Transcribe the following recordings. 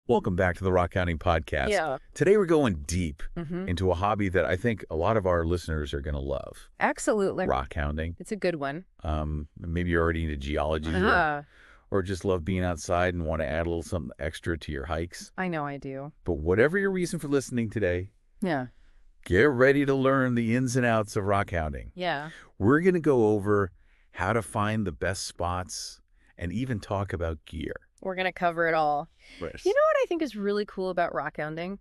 Welcome back to the Rockhounding podcast. Yeah. Today we're going deep Mm-hmm. into a hobby that I think a lot of our listeners are going to love. Absolutely. Rockhounding. It's a good one. Maybe you're already into geology or just love being outside and want to add a little something extra to your hikes. I know I do. But whatever your reason for listening today, Yeah. get ready to learn the ins and outs of rockhounding. Yeah. We're going to go over how to find the best spots and even talk about gear. We're going to cover it all. Right. You know what I think is really cool about rockhounding?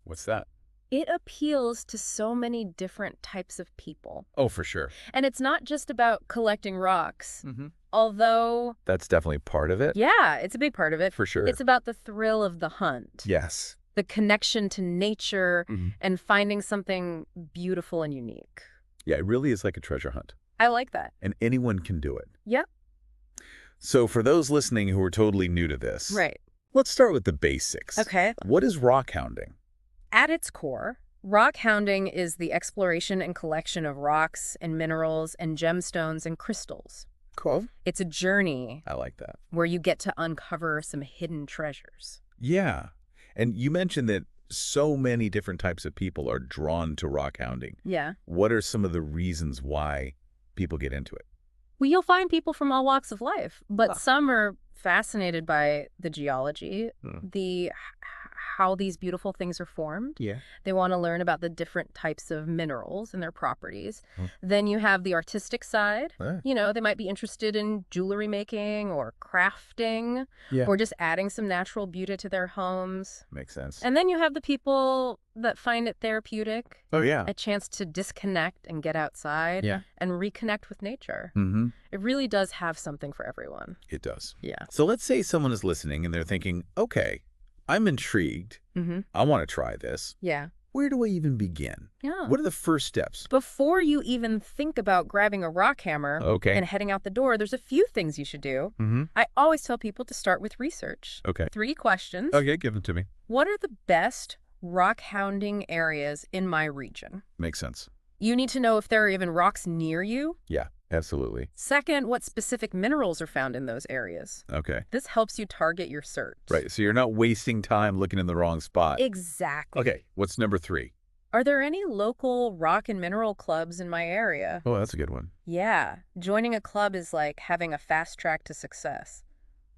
What's that? It appeals to so many different types of people. Oh, for sure. And it's not just about collecting rocks. Mm-hmm. Although, That's definitely part of it. yeah, it's a big part of it. For sure. It's about the thrill of the hunt. Yes. The connection to nature Mm-hmm. and finding something beautiful and unique. Yeah, it really is like a treasure hunt. I like that. And anyone can do it. Yep. So for those listening who are totally new to this, Right. let's start with the basics. Okay. What is rockhounding? At its core, rockhounding is the exploration and collection of rocks and minerals and gemstones and crystals. Cool. It's a journey I like that. where you get to uncover some hidden treasures. Yeah. And you mentioned that so many different types of people are drawn to rockhounding. Yeah. What are some of the reasons why people get into it? Well, you'll find people from all walks of life, but Ah. some are fascinated by the geology, Hmm. how these beautiful things are formed. Yeah. They want to learn about the different types of minerals and their properties. Hmm. Then you have the artistic side. Ah. You know, they might be interested in jewelry making or crafting Yeah. or just adding some natural beauty to their homes. Makes sense. And then you have the people that find it therapeutic, Oh, yeah. a chance to disconnect and get outside Yeah. and reconnect with nature. Mm-hmm. It really does have something for everyone. It does. Yeah. So let's say someone is listening and they're thinking, okay, I'm intrigued. Mm-hmm. I want to try this. Yeah. Where do I even begin? Yeah. What are the first steps? Before you even think about grabbing a rock hammer Okay. and heading out the door, there's a few things you should do. Mm-hmm. I always tell people to start with research. Okay. 3 questions. Okay, give them to me. What are the best rock hounding areas in my region? Makes sense. You need to know if there are even rocks near you. Yeah, absolutely. Second, what specific minerals are found in those areas. Okay. This helps you target your search. Right. So you're not wasting time looking in the wrong spot. Exactly. Okay. What's number 3? Are there any local rock and mineral clubs in my area? Oh, that's a good one. Yeah. Joining a club is like having a fast track to success.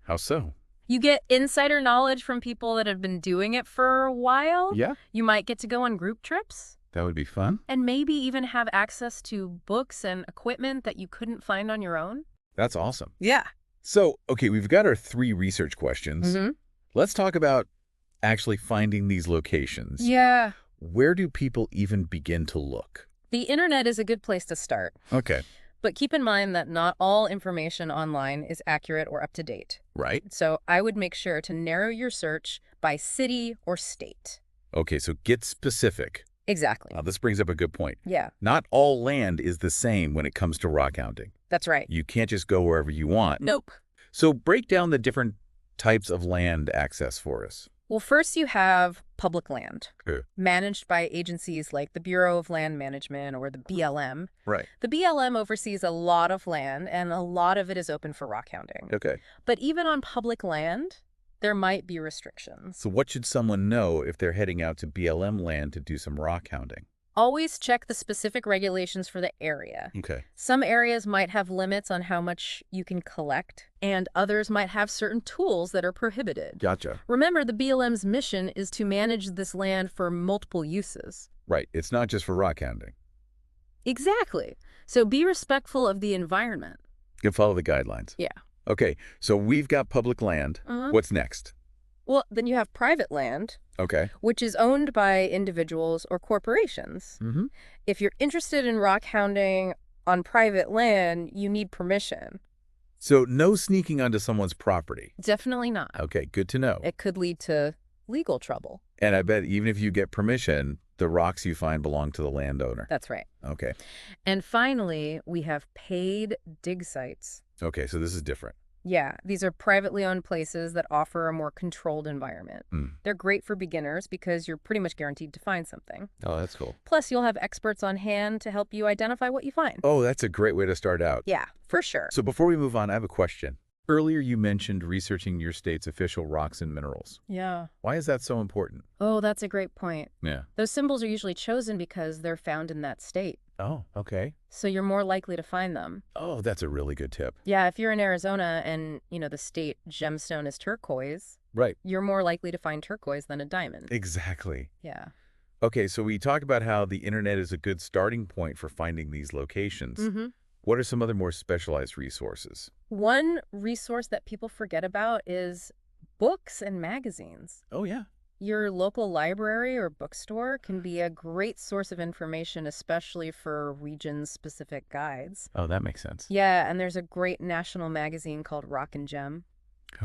How so? You get insider knowledge from people that have been doing it for a while. Yeah, You might get to go on group trips that would be fun. and maybe even have access to books and equipment that you couldn't find on your own. That's awesome. Yeah. So, okay, we've got our 3 research questions. Mm-hmm. Let's talk about actually finding these locations. Yeah. Where do people even begin to look? The internet is a good place to start. Okay. But keep in mind that not all information online is accurate or up to date. Right. So I would make sure to narrow your search by city or state. Okay, so get specific. Exactly. Now, this brings up a good point. Yeah, Not all land is the same when it comes to rockhounding. that's right. You can't just go wherever you want. Nope. So break down the different types of land access for us. Well, first you have public land, Okay. managed by agencies like the Bureau of Land Management or the BLM. Right. The BLM oversees a lot of land, and a lot of it is open for rockhounding. Okay. But even on public land, there might be restrictions. So what should someone know if they're heading out to BLM land to do some rockhounding? Always check the specific regulations for the area. Okay. Some areas might have limits on how much you can collect, and others might have certain tools that are prohibited. Gotcha. Remember, the BLM's mission is to manage this land for multiple uses. Right. It's not just for rockhounding. Exactly. So be respectful of the environment. You can follow the guidelines. Yeah. Okay. So we've got public land. Uh-huh. What's next? Well, then you have private land, Okay. which is owned by individuals or corporations. Mm-hmm. If you're interested in rockhounding on private land, you need permission. So no sneaking onto someone's property. Definitely not. Okay. Good to know. It could lead to legal trouble. And I bet even if you get permission, the rocks you find belong to the landowner. That's right. Okay. And finally, we have paid dig sites. Okay. So this is different. Yeah, these are privately owned places that offer a more controlled environment. Mm. They're great for beginners because you're pretty much guaranteed to find something. Oh, that's cool. Plus, you'll have experts on hand to help you identify what you find. Oh, that's a great way to start out. Yeah, for sure. So before we move on, I have a question. Earlier you mentioned researching your state's official rocks and minerals. Yeah. Why is that so important? Oh, that's a great point. Yeah. Those symbols are usually chosen because they're found in that state. Oh, okay. So you're more likely to find them. Oh, that's a really good tip. Yeah, if you're in Arizona and, the state gemstone is turquoise, Right. you're more likely to find turquoise than a diamond. Exactly. Yeah. Okay, so we talked about how the internet is a good starting point for finding these locations. Mm-hmm. What are some other more specialized resources? One resource that people forget about is books and magazines. Oh, yeah. Your local library or bookstore can be a great source of information, especially for region-specific guides. Oh, that makes sense. Yeah, and there's a great national magazine called Rock and Gem.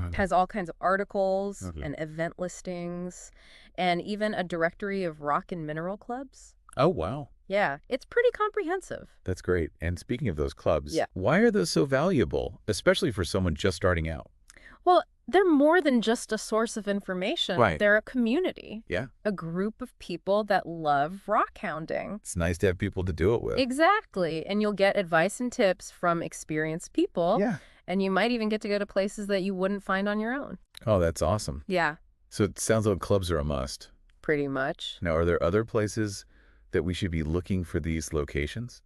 It has all kinds of articles and event listings, and even a directory of rock and mineral clubs. Oh, wow. Yeah, it's pretty comprehensive. That's great. And speaking of those clubs, Yeah. why are those so valuable, especially for someone just starting out? Well, they're more than just a source of information. Right. They're a community. Yeah. A group of people that love rockhounding. It's nice to have people to do it with. Exactly. And you'll get advice and tips from experienced people. Yeah. And you might even get to go to places that you wouldn't find on your own. Oh, that's awesome. Yeah, So it sounds like clubs are a must. pretty much. Now, are there other places that we should be looking for these locations?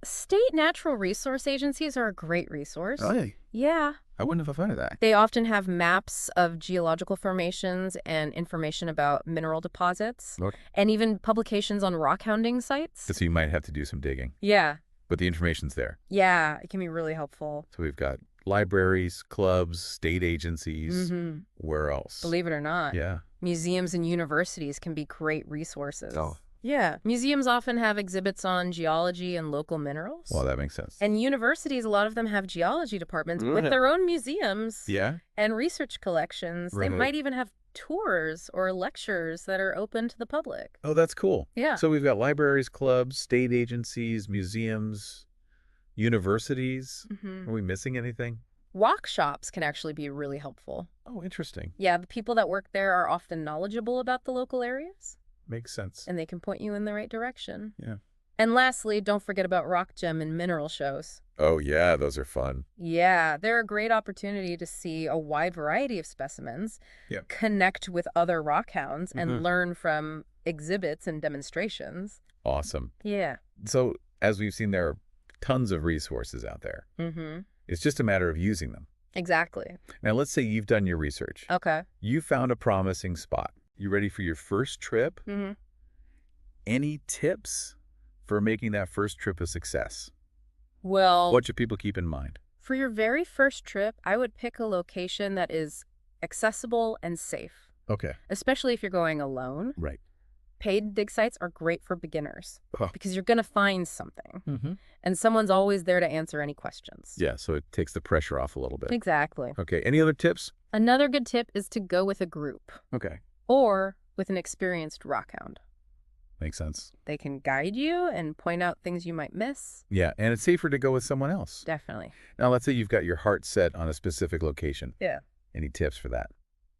State natural resource agencies are a great resource. Hey, Yeah. I wouldn't have thought of that. They often have maps of geological formations and information about mineral deposits, Okay. and even publications on rockhounding sites. So you might have to do some digging, Yeah. but the information's there. Yeah, it can be really helpful. So we've got libraries, clubs, state agencies. Mm-hmm. Where else? Believe it or not. Yeah. Museums and universities can be great resources. Oh. Yeah. Museums often have exhibits on geology and local minerals. Well, that makes sense. And universities, a lot of them have geology departments with their own museums Yeah? and research collections. They Right. might even have tours or lectures that are open to the public. Oh, that's cool. Yeah. So we've got libraries, clubs, state agencies, museums, universities. Mm-hmm. Are we missing anything? Rock shops can actually be really helpful. Oh, interesting. Yeah, the people that work there are often knowledgeable about the local areas, Makes sense. and they can point you in the right direction. Yeah. And lastly, don't forget about rock gem and mineral shows. Oh, yeah, those are fun. Yeah, they're a great opportunity to see a wide variety of specimens, Yep. connect with other rockhounds, and Mhm. learn from exhibits and demonstrations. Awesome. Yeah. So as we've seen, there are tons of resources out there. Mm-hmm. It's just a matter of using them. Exactly. Now, let's say you've done your research. Okay. You found a promising spot. You ready for your first trip? Mm-hmm. Any tips for making that first trip a success? Well, What should people keep in mind? for your very first trip, I would pick a location that is accessible and safe, Okay. especially if you're going alone. Right. Paid dig sites are great for beginners Oh. because you're going to find something, Mm-hmm. and someone's always there to answer any questions. Yeah, so it takes the pressure off a little bit. Exactly. Okay. Any other tips? Another good tip is to go with a group Okay. or with an experienced rockhound. Makes sense. They can guide you and point out things you might miss. Yeah, and it's safer to go with someone else. Definitely. Now, let's say you've got your heart set on a specific location. Yeah. Any tips for that?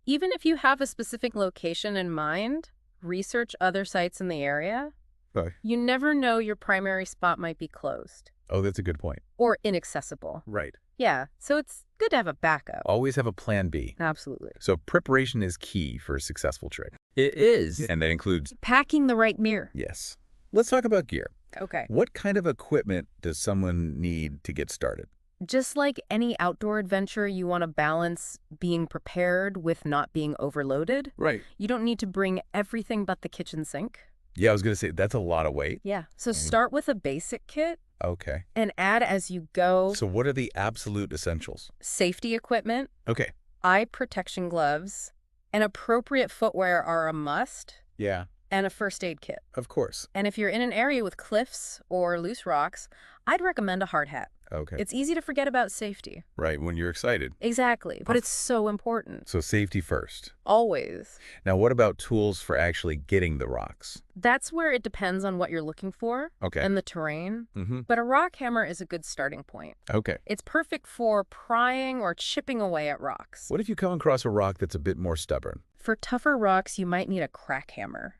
Even if you have a specific location in mind, research other sites in the area. Okay. You never know, your primary spot might be closed Oh, that's a good point. or inaccessible. Right. Yeah, so it's good to have a backup. Always have a plan B. Absolutely. So preparation is key for a successful trip. It is. And that includes, Packing the right gear. yes. Let's talk about gear. Okay. What kind of equipment does someone need to get started? Just like any outdoor adventure, you want to balance being prepared with not being overloaded. Right. You don't need to bring everything but the kitchen sink. Yeah, I was going to say, that's a lot of weight. Yeah. So start with a basic kit Okay. and add as you go. So what are the absolute essentials? Safety equipment, Okay. eye protection gloves, and appropriate footwear are a must, Yeah, and a first aid kit. of course. And if you're in an area with cliffs or loose rocks, I'd recommend a hard hat. Okay. It's easy to forget about safety. right, when you're excited. Exactly. But it's so important. So safety first. Always. Now, what about tools for actually getting the rocks? That's where it depends on what you're looking for Okay. and the terrain. Mm-hmm. But a rock hammer is a good starting point. Okay. It's perfect for prying or chipping away at rocks. What if you come across a rock that's a bit more stubborn? For tougher rocks, you might need a crack hammer,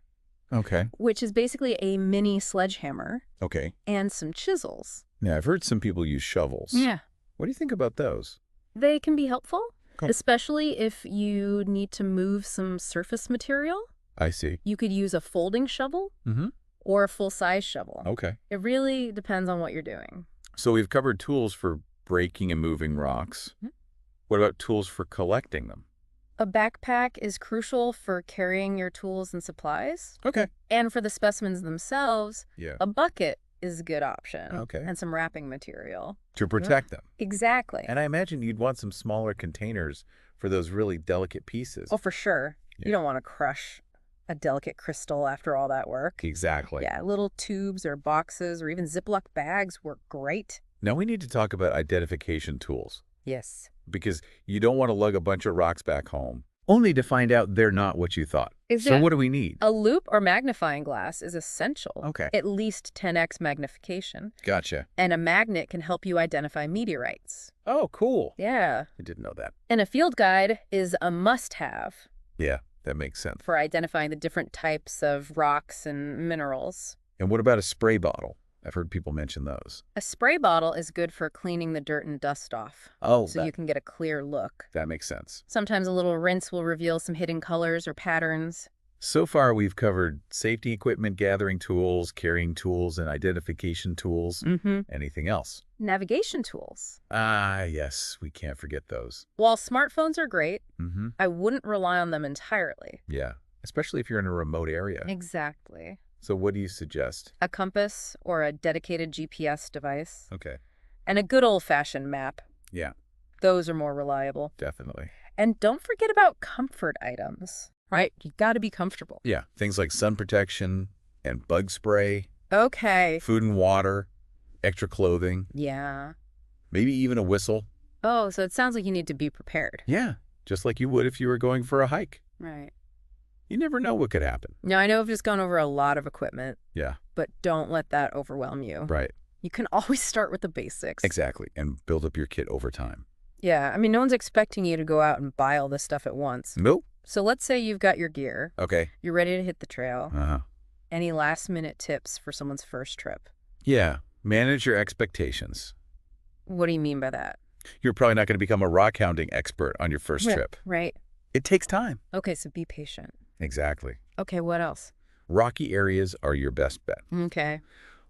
Okay. which is basically a mini sledgehammer, Okay. and some chisels. Now, I've heard some people use shovels. What do you think about those? They can be helpful, Cool. especially if you need to move some surface material. I see. You could use a folding shovel Mm-hmm. or a full-size shovel. Okay. It really depends on what you're doing. So we've covered tools for breaking and moving rocks. Mhm. What about tools for collecting them? A backpack is crucial for carrying your tools and supplies. Okay. And for the specimens themselves, Yeah. a bucket is a good option. Okay. And some wrapping material. To protect them. Exactly. And I imagine you'd want some smaller containers for those really delicate pieces. Oh, for sure. Yeah. You don't want to crush a delicate crystal after all that work. Exactly. Yeah, little tubes or boxes or even Ziploc bags work great. Now we need to talk about identification tools, Yes. because you don't want to lug a bunch of rocks back home, only to find out they're not what you thought. So what do we need? A loop or magnifying glass is essential. Okay. At least 10x magnification. Gotcha. And a magnet can help you identify meteorites. Oh, cool. Yeah. I didn't know that. And a field guide is a must-have Yeah, that makes sense. for identifying the different types of rocks and minerals. And what about a spray bottle? I've heard people mention those. A spray bottle is good for cleaning the dirt and dust off. Oh, so you can get a clear look. that makes sense. Sometimes a little rinse will reveal some hidden colors or patterns. So far, we've covered safety equipment, gathering tools, carrying tools, and identification tools. Mm-hmm. Anything else? Navigation tools. Ah, yes, we can't forget those. While smartphones are great, Mm-hmm. I wouldn't rely on them entirely. Yeah, especially if you're in a remote area. Exactly. So what do you suggest? A compass or a dedicated GPS device. Okay. And a good old-fashioned map. Yeah, Those are more reliable. definitely. And don't forget about comfort items, right? You got to be comfortable. Yeah, things like sun protection and bug spray, Okay. food and water, extra clothing, Yeah. maybe even a whistle. Oh, so it sounds like you need to be prepared. Yeah, just like you would if you were going for a hike. Right. You never know what could happen. Now, I know I've just gone over a lot of equipment, Yeah, but don't let that overwhelm you. right. You can always start with the basics. Exactly, and build up your kit over time. Yeah, I mean, no one's expecting you to go out and buy all this stuff at once. Nope. So let's say you've got your gear. Okay. You're ready to hit the trail. Uh-huh. Any last-minute tips for someone's first trip? Yeah, manage your expectations. What do you mean by that? You're probably not going to become a rockhounding expert on your first trip. Right. It takes time. Okay, so be patient. Exactly. Okay, what else? Rocky areas are your best bet. Okay.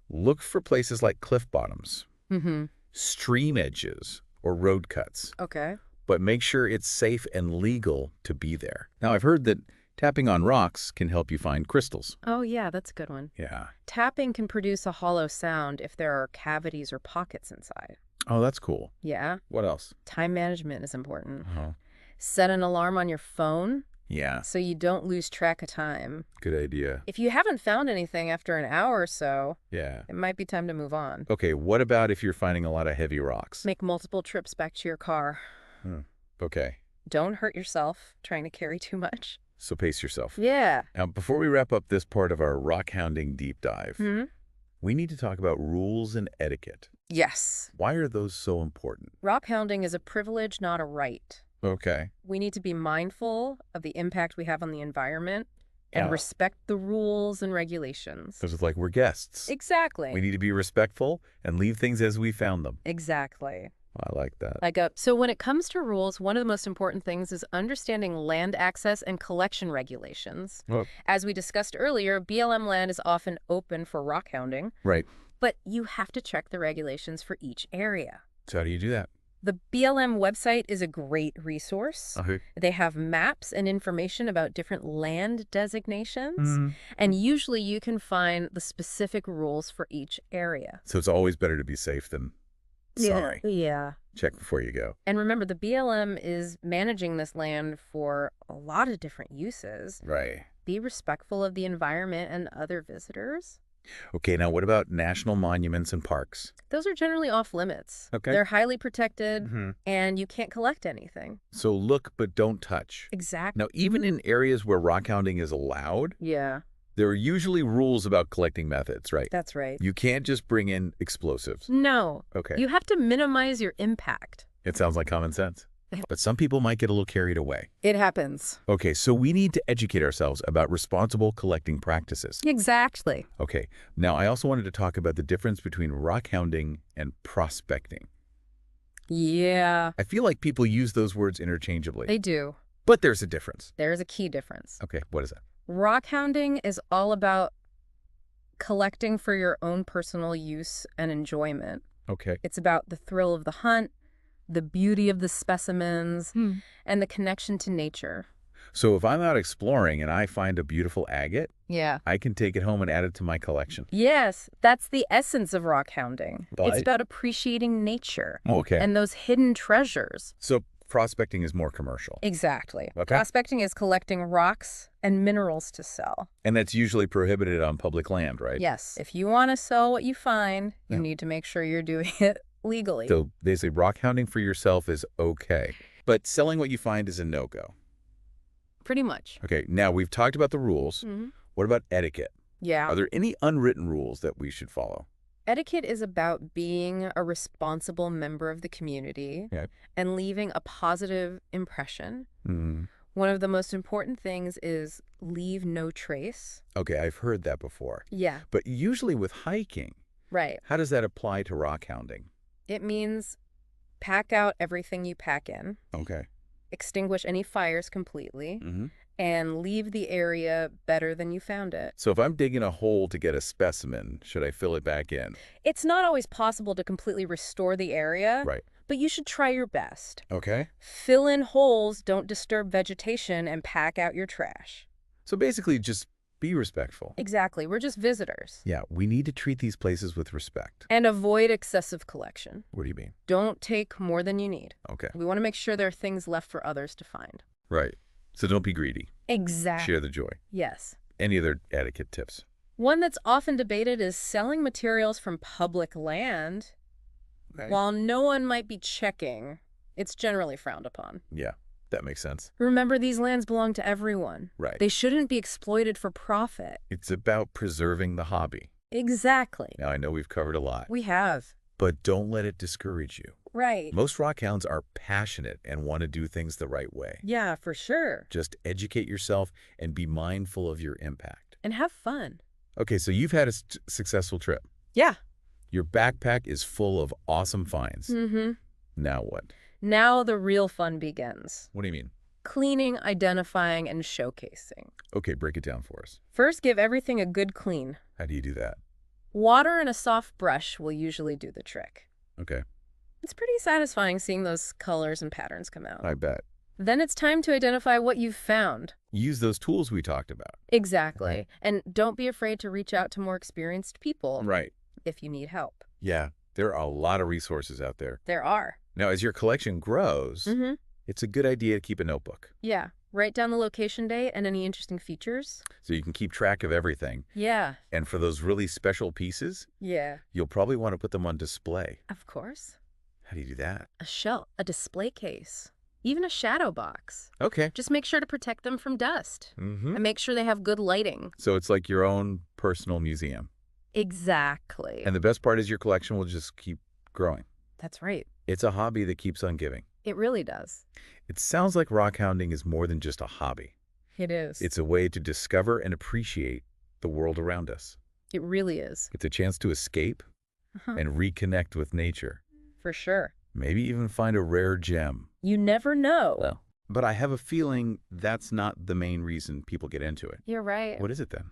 Look for places like cliff bottoms, Mm-hmm. stream edges, or road cuts, Okay. but make sure it's safe and legal to be there. Now, I've heard that tapping on rocks can help you find crystals. Oh, yeah, that's a good one. Yeah. Tapping can produce a hollow sound if there are cavities or pockets inside. Oh, that's cool. Yeah. What else? Time management is important. Oh, Set an alarm on your phone yeah. so you don't lose track of time. Good idea. If you haven't found anything after an hour or so, Yeah. it might be time to move on. Okay, what about if you're finding a lot of heavy rocks? Make multiple trips back to your car. Okay, Don't hurt yourself trying to carry too much. so pace yourself. Yeah. Now, before we wrap up this part of our rockhounding deep dive, Hmm? we need to talk about rules and etiquette. Yes. Why are those so important? Rockhounding is a privilege, not a right. Okay. We need to be mindful of the impact we have on the environment and Yeah. respect the rules and regulations. Because it's like we're guests. Exactly. We need to be respectful and leave things as we found them. Exactly. I like that. So when it comes to rules, one of the most important things is understanding land access and collection regulations. Well, As we discussed earlier, BLM land is often open for rockhounding, right. but you have to check the regulations for each area. So how do you do that? The BLM website is a great resource. Okay. They have maps and information about different land designations, Mhm. and usually you can find the specific rules for each area. So it's always better to be safe than sorry. Yeah. Check before you go. And remember, the BLM is managing this land for a lot of different uses. Right. Be respectful of the environment and other visitors. Okay, now what about national monuments and parks? Those are generally off limits. Okay. They're highly protected, Mm-hmm. and you can't collect anything. So look, but don't touch. Exactly. Now, even in areas where rockhounding is allowed, Yeah, there are usually rules about collecting methods, right? that's right. You can't just bring in explosives. No, Okay. you have to minimize your impact. It sounds like common sense. But some people might get a little carried away. It happens. Okay, so we need to educate ourselves about responsible collecting practices. Exactly. Okay, now I also wanted to talk about the difference between rockhounding and prospecting. Yeah. I feel like people use those words interchangeably. They do. But there's a difference. There's a key difference. Okay, what is that? Rockhounding is all about collecting for your own personal use and enjoyment. Okay. It's about the thrill of the hunt, the beauty of the specimens, and the connection to nature. So if I'm out exploring and I find a beautiful agate, Yeah. I can take it home and add it to my collection. Yes, that's the essence of rockhounding. But It's about appreciating nature okay. and those hidden treasures. So prospecting is more commercial. Exactly. Okay. Prospecting is collecting rocks and minerals to sell. And that's usually prohibited on public land, right? Yes. If you want to sell what you find, you need to make sure you're doing it legally. So they say rockhounding for yourself is okay, but selling what you find is a no-go. Pretty much. Okay, now we've talked about the rules. What about etiquette? Yeah. Are there any unwritten rules that we should follow? Etiquette is about being a responsible member of the community and leaving a positive impression. One of the most important things is leave no trace. Okay, I've heard that before. Yeah. But usually with hiking, Right. how does that apply to rockhounding? It means pack out everything you pack in, Okay. extinguish any fires completely, and leave the area better than you found it. So if I'm digging a hole to get a specimen, should I fill it back in? It's not always possible to completely restore the area, Right. but you should try your best. Okay. Fill in holes, don't disturb vegetation, and pack out your trash. So basically just be respectful. Exactly. We're just visitors. Yeah, we need to treat these places with respect. And avoid excessive collection. What do you mean? Don't take more than you need. Okay. We want to make sure there are things left for others to find. Right. So don't be greedy. Exactly. Share the joy. Yes. Any other etiquette tips? One that's often debated is selling materials from public land. Okay. While no one might be checking, it's generally frowned upon. Yeah, that makes sense. Remember, these lands belong to everyone. Right. They shouldn't be exploited for profit. It's about preserving the hobby. Exactly. Now, I know we've covered a lot. We have. But don't let it discourage you. Right. Most rockhounds are passionate and want to do things the right way. Yeah, for sure. Just educate yourself and be mindful of your impact. And have fun. Okay, so you've had a successful trip. Yeah. Your backpack is full of awesome finds. Now what? Now the real fun begins. What do you mean? Cleaning, identifying, and showcasing. Okay, break it down for us. First, give everything a good clean. How do you do that? Water and a soft brush will usually do the trick. Okay. It's pretty satisfying seeing those colors and patterns come out. I bet. Then it's time to identify what you've found. Use those tools we talked about. Exactly. And don't be afraid to reach out to more experienced people. Right. If you need help. Yeah, there are a lot of resources out there. There are. Now, as your collection grows, it's a good idea to keep a notebook. Yeah. Write down the location date and any interesting features. So you can keep track of everything. Yeah. And for those really special pieces, you'll probably want to put them on display. Of course. How do you do that? A shelf, a display case, even a shadow box. Okay. Just make sure to protect them from dust. And make sure they have good lighting. So it's like your own personal museum. Exactly. And the best part is your collection will just keep growing. That's right. It's a hobby that keeps on giving. It really does. It sounds like rockhounding is more than just a hobby. It is. It's a way to discover and appreciate the world around us. It really is. It's a chance to escape and reconnect with nature. For sure. Maybe even find a rare gem. You never know. Well, but I have a feeling that's not the main reason people get into it. You're right. What is it then?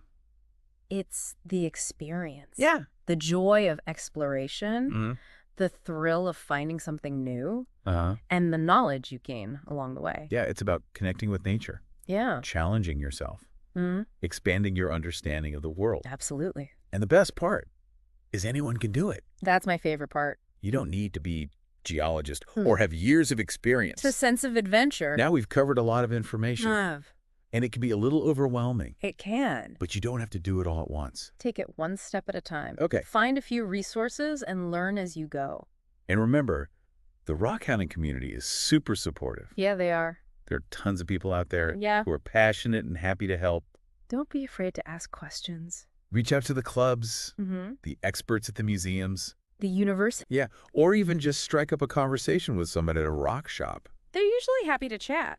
It's the experience. Yeah. The joy of exploration, the thrill of finding something new, and the knowledge you gain along the way. Yeah, it's about connecting with nature. Yeah. Challenging yourself. Expanding your understanding of the world. Absolutely. And the best part is anyone can do it. That's my favorite part. You don't need to be a geologist or have years of experience. It's a sense of adventure. Now we've covered a lot of information. And it can be a little overwhelming. It can. But you don't have to do it all at once. Take it one step at a time. Okay. Find a few resources and learn as you go. And remember, the rockhounding community is super supportive. Yeah, they are. There are tons of people out there who are passionate and happy to help. Don't be afraid to ask questions. Reach out to the clubs, the experts at the museums. The university. Yeah, or even just strike up a conversation with someone at a rock shop. They're usually happy to chat.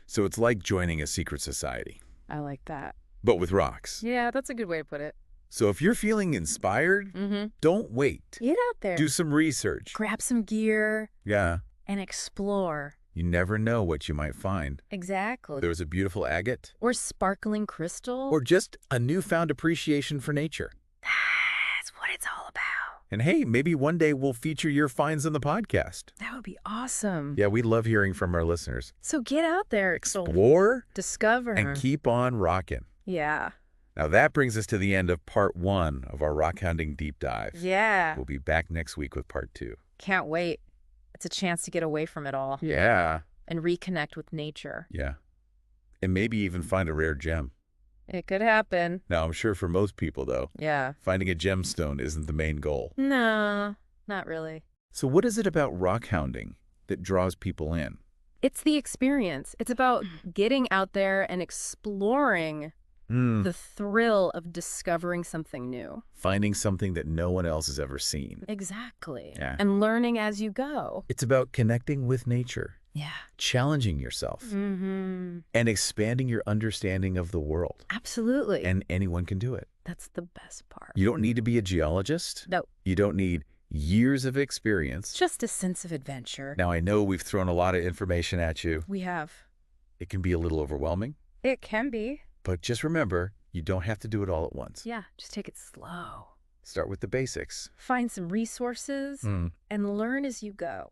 So it's like joining a secret society. I like that. But with rocks. Yeah, that's a good way to put it. So if you're feeling inspired, don't wait. Get out there. Do some research. Grab some gear. Yeah. And explore. You never know what you might find. Exactly. There was a beautiful agate. Or sparkling crystal. Or just a newfound appreciation for nature. That's what it's all about. And hey, maybe one day we'll feature your finds on the podcast. That would be awesome. Yeah, we love hearing from our listeners. So get out there. Explore. Discover. And keep on rocking. Yeah. Now that brings us to the end of part 1 of our Rockhounding Deep Dive. Yeah. We'll be back next week with part 2. Can't wait. It's a chance to get away from it all. Yeah. And reconnect with nature. Yeah. And maybe even find a rare gem. It could happen. Now, I'm sure for most people, though, finding a gemstone isn't the main goal. No, not really. So what is it about rockhounding that draws people in? It's the experience. It's about getting out there and exploring the thrill of discovering something new. Finding something that no one else has ever seen. Exactly. Yeah. And learning as you go. It's about connecting with nature. Yeah. Challenging yourself. And expanding your understanding of the world. Absolutely. And anyone can do it. That's the best part. You don't need to be a geologist. No. You don't need years of experience. Just a sense of adventure. Now, I know we've thrown a lot of information at you. We have. It can be a little overwhelming. It can be. But just remember, you don't have to do it all at once. Yeah, just take it slow. Start with the basics. Find some resources and learn as you go.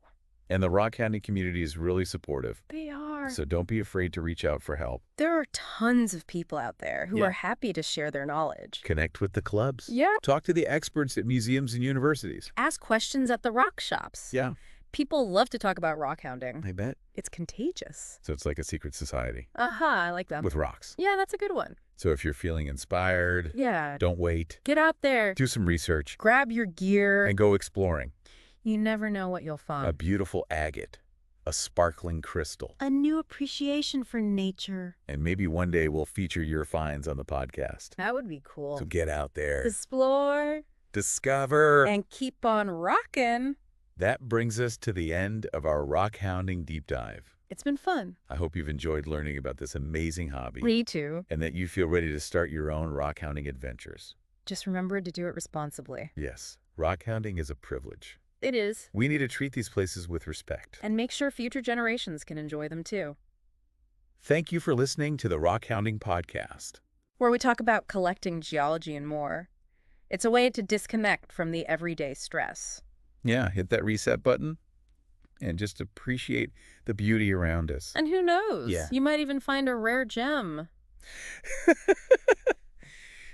And the rockhounding community is really supportive. They are. So don't be afraid to reach out for help. There are tons of people out there who are happy to share their knowledge. Connect with the clubs. Yeah. Talk to the experts at museums and universities. Ask questions at the rock shops. Yeah. People love to talk about rockhounding. I bet. It's contagious. So it's like a secret society. I like that. With rocks. Yeah, that's a good one. So if you're feeling inspired, don't wait. Get out there. Do some research. Grab your gear. And go exploring. You never know what you'll find. A beautiful agate. A sparkling crystal. A new appreciation for nature. And maybe one day we'll feature your finds on the podcast. That would be cool. So get out there. Explore. Discover. And keep on rocking. That brings us to the end of our rockhounding deep dive. It's been fun. I hope you've enjoyed learning about this amazing hobby. Me too. And that you feel ready to start your own rockhounding adventures. Just remember to do it responsibly. Yes, rockhounding is a privilege. It is. We need to treat these places with respect. And make sure future generations can enjoy them too. Thank you for listening to the Rockhounding Podcast, where we talk about collecting geology and more. It's a way to disconnect from the everyday stress. Yeah, hit that reset button and just appreciate the beauty around us. And who knows? Yeah. You might even find a rare gem.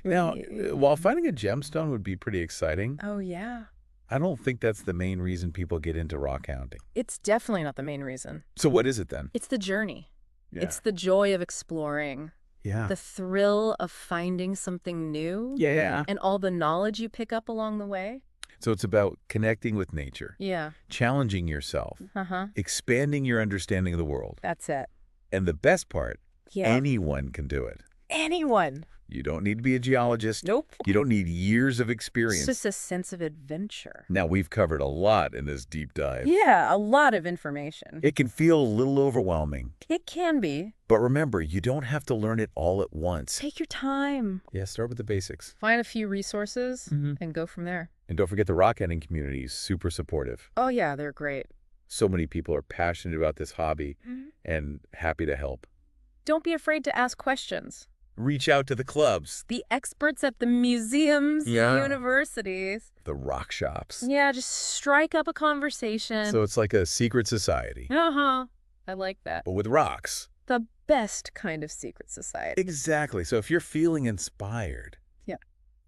Now, while finding a gemstone would be pretty exciting, oh, yeah. I don't think that's the main reason people get into rockhounding. It's definitely not the main reason. So what is it then? It's the journey. Yeah. It's the joy of exploring. Yeah. The thrill of finding something new. Yeah. And all the knowledge you pick up along the way. So it's about connecting with nature. Yeah. Challenging yourself. Expanding your understanding of the world. That's it. And the best part, anyone can do it. Anyone. You don't need to be a geologist. Nope. You don't need years of experience. It's just a sense of adventure. Now, we've covered a lot in this deep dive. Yeah, a lot of information. It can feel a little overwhelming. It can be. But remember, you don't have to learn it all at once. Take your time. Yeah, start with the basics. Find a few resources and go from there. And don't forget the rockhounding community is super supportive. Oh, yeah, they're great. So many people are passionate about this hobby and happy to help. Don't be afraid to ask questions. Reach out to the clubs. The experts at the museums, universities. The rock shops. Yeah, just strike up a conversation. So it's like a secret society. I like that. But with rocks. The best kind of secret society. Exactly. So if you're feeling inspired,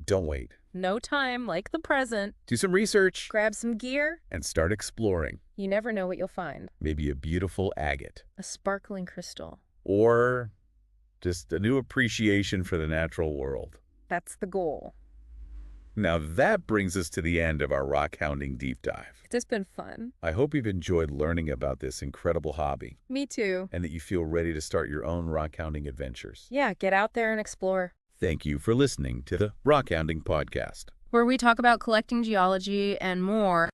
don't wait. No time like the present. Do some research. Grab some gear. And start exploring. You never know what you'll find. Maybe a beautiful agate. A sparkling crystal. Or just a new appreciation for the natural world. That's the goal. Now that brings us to the end of our rockhounding deep dive. It's been fun. I hope you've enjoyed learning about this incredible hobby. Me too. And that you feel ready to start your own rockhounding adventures. Yeah, get out there and explore. Thank you for listening to the Rockhounding Podcast, where we talk about collecting geology and more.